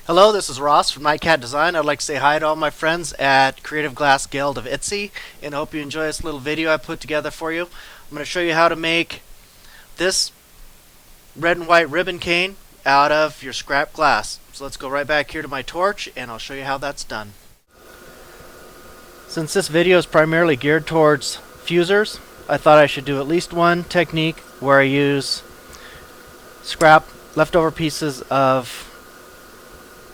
Hello, this is Ross from NightCat Design. I'd like to say hi to all my friends at Creative Glass Guild of Etsy, and I hope you enjoy this little video I put together for you. I'm going to show you how to make this red and white ribbon cane out of your scrap glass. So let's go right back here to my torch, and I'll show you how that's done. Since this video is primarily geared towards fusers, I thought I should do at least one technique where I use scrap leftover pieces of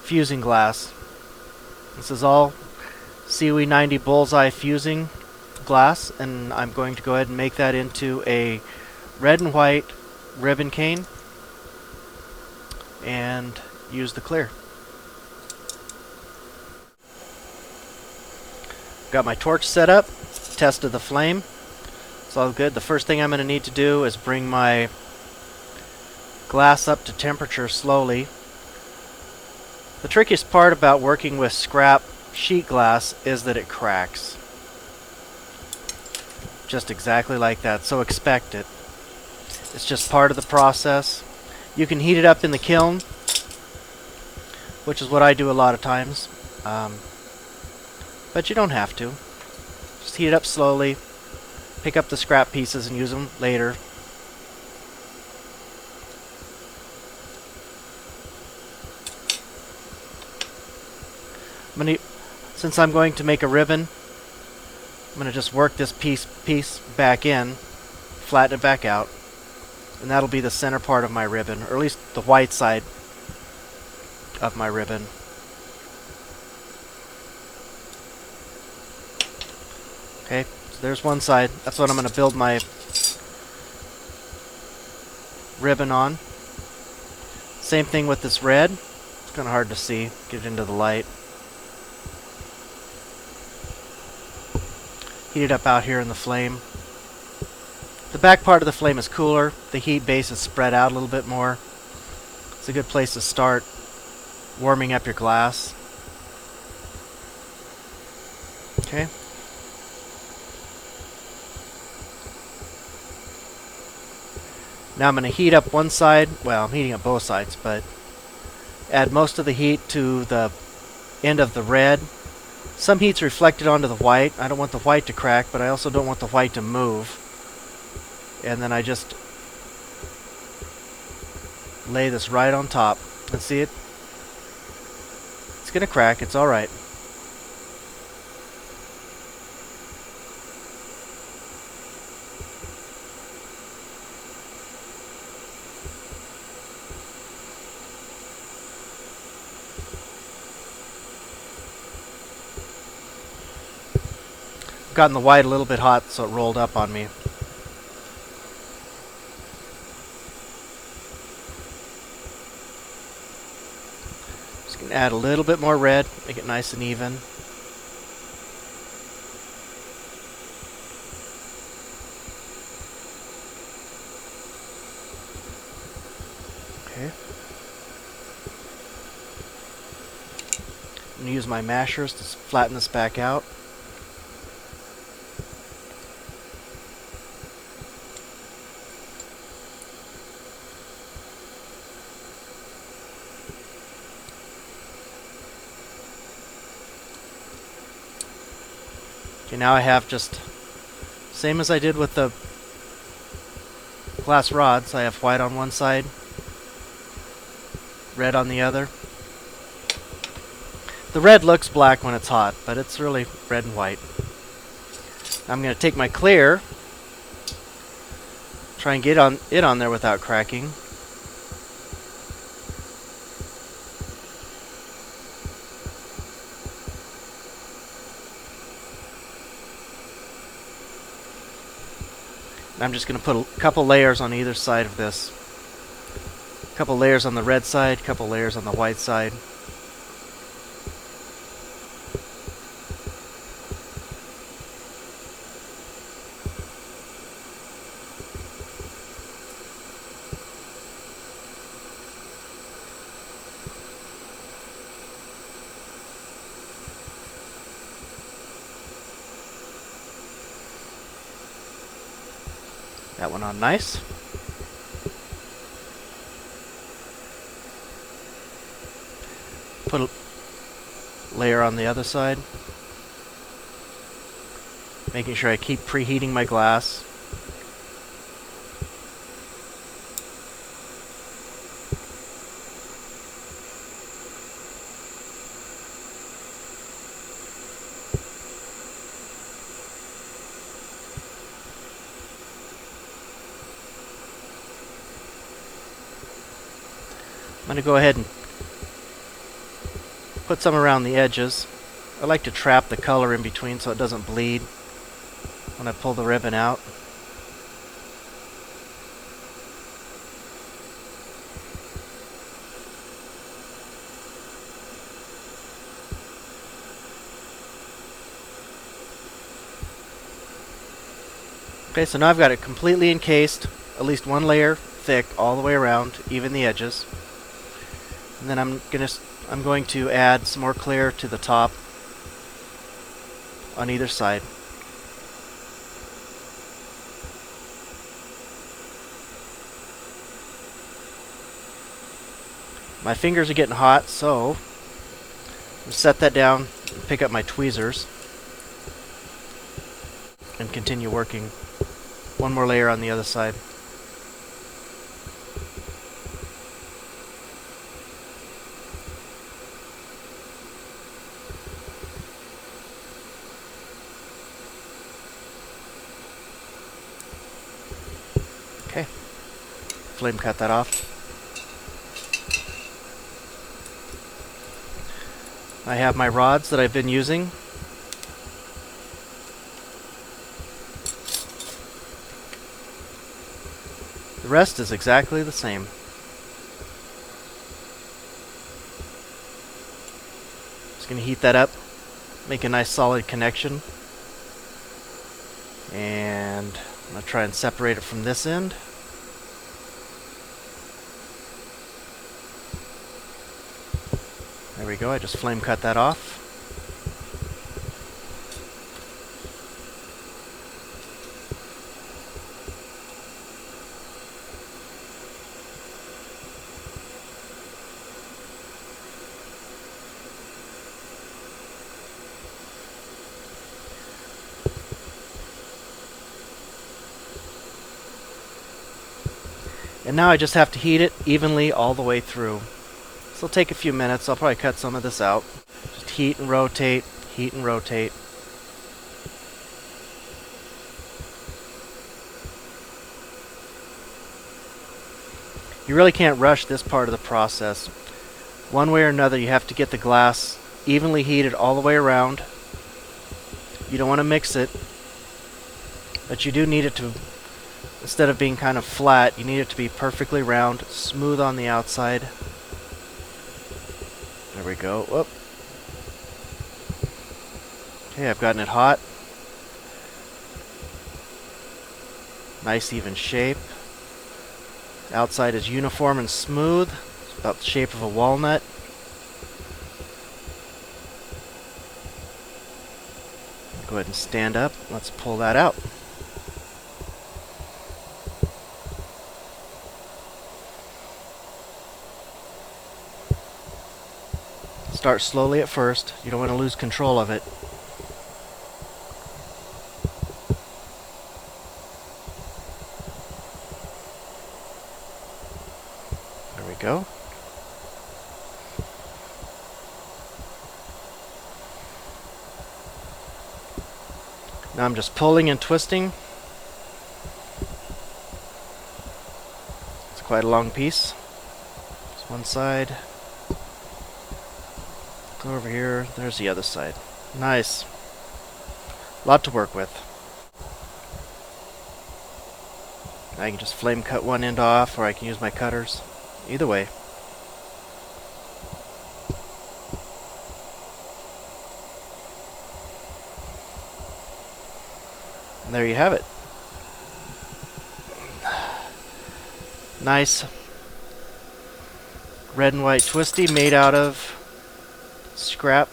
fusing glass. This is all COE90 Bullseye fusing glass, and I'm going to go ahead and make that into a red and white ribbon cane and use the clear. Got my torch set up, tested the flame, it's all good. The first thing I'm going to need to do is bring my glass up to temperature slowly. The trickiest part about working with scrap sheet glass is that it cracks. Just exactly like that, so expect it. It's just part of the process. You can heat it up in the kiln, which is what I do a lot of times, but you don't have to. Just heat it up slowly, pick up the scrap pieces and use them later. Since I'm going to make a ribbon, I'm going to just work this piece back in, flatten it back out, and that'll be the center part of my ribbon, or at least the white side of my ribbon. Okay, so there's one side. That's what I'm going to build my ribbon on. Same thing with this red. It's kind of hard to see. Get it into the light. Heat it up out here in the flame. The back part of the flame is cooler. The heat base is spread out a little bit more. It's a good place to start warming up your glass. Okay. Now I'm going to heat up one side. Well, I'm heating up both sides, but add most of the heat to the end of the red. Some heat's reflected onto the white. I don't want the white to crack, but I also don't want the white to move. And then I just lay this right on top. And see it? It's going to crack. It's alright. Gotten the white a little bit hot, so it rolled up on me. Just gonna add a little bit more red, make it nice and even. Okay. I'm gonna use my mashers to flatten this back out. Okay, now I have just, same as I did with the glass rods, I have white on one side, red on the other. The red looks black when it's hot, but it's really red and white. I'm going to take my clear, try and get it on there without cracking. I'm just going to put a couple layers on either side of this. A couple layers on the red side, a couple layers on the white side. That went on nice. Put a layer on the other side. Making sure I keep preheating my glass. I'm going to go ahead and put some around the edges. I like to trap the color in between so it doesn't bleed when I pull the ribbon out. Okay, so now I've got it completely encased, at least one layer thick all the way around, even the edges. And then I'm going to add some more clear to the top on either side. My fingers are getting hot, so I'll set that down, pick up my tweezers, and continue working. One more layer on the other side. Okay, flame cut that off. I have my rods that I've been using. The rest is exactly the same. Just going to heat that up, make a nice solid connection. And I'm going to try and separate it from this end. There we go, I just flame cut that off. And now I just have to heat it evenly all the way through. This will take a few minutes. I'll probably cut some of this out. Just heat and rotate, heat and rotate. You really can't rush this part of the process. One way or another, you have to get the glass evenly heated all the way around. You don't want to mix it, but you do need it to, instead of being kind of flat, you need it to be perfectly round, smooth on the outside. There we go. Whoop. Okay, I've gotten it hot. Nice even shape. The outside is uniform and smooth. It's about the shape of a walnut. Go ahead and stand up. Let's pull that out. Start slowly at first. You don't want to lose control of it. There we go. Now I'm just pulling and twisting. It's quite a long piece. Just one side. Go over here. There's the other side. Nice. A lot to work with. I can just flame cut one end off, or I can use my cutters. Either way. And there you have it. Nice red and white twisty made out of scrap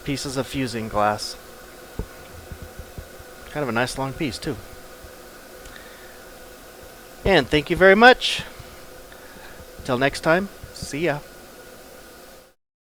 pieces of fusing glass. Kind of a nice long piece too. And thank you very much. Till next time, see ya.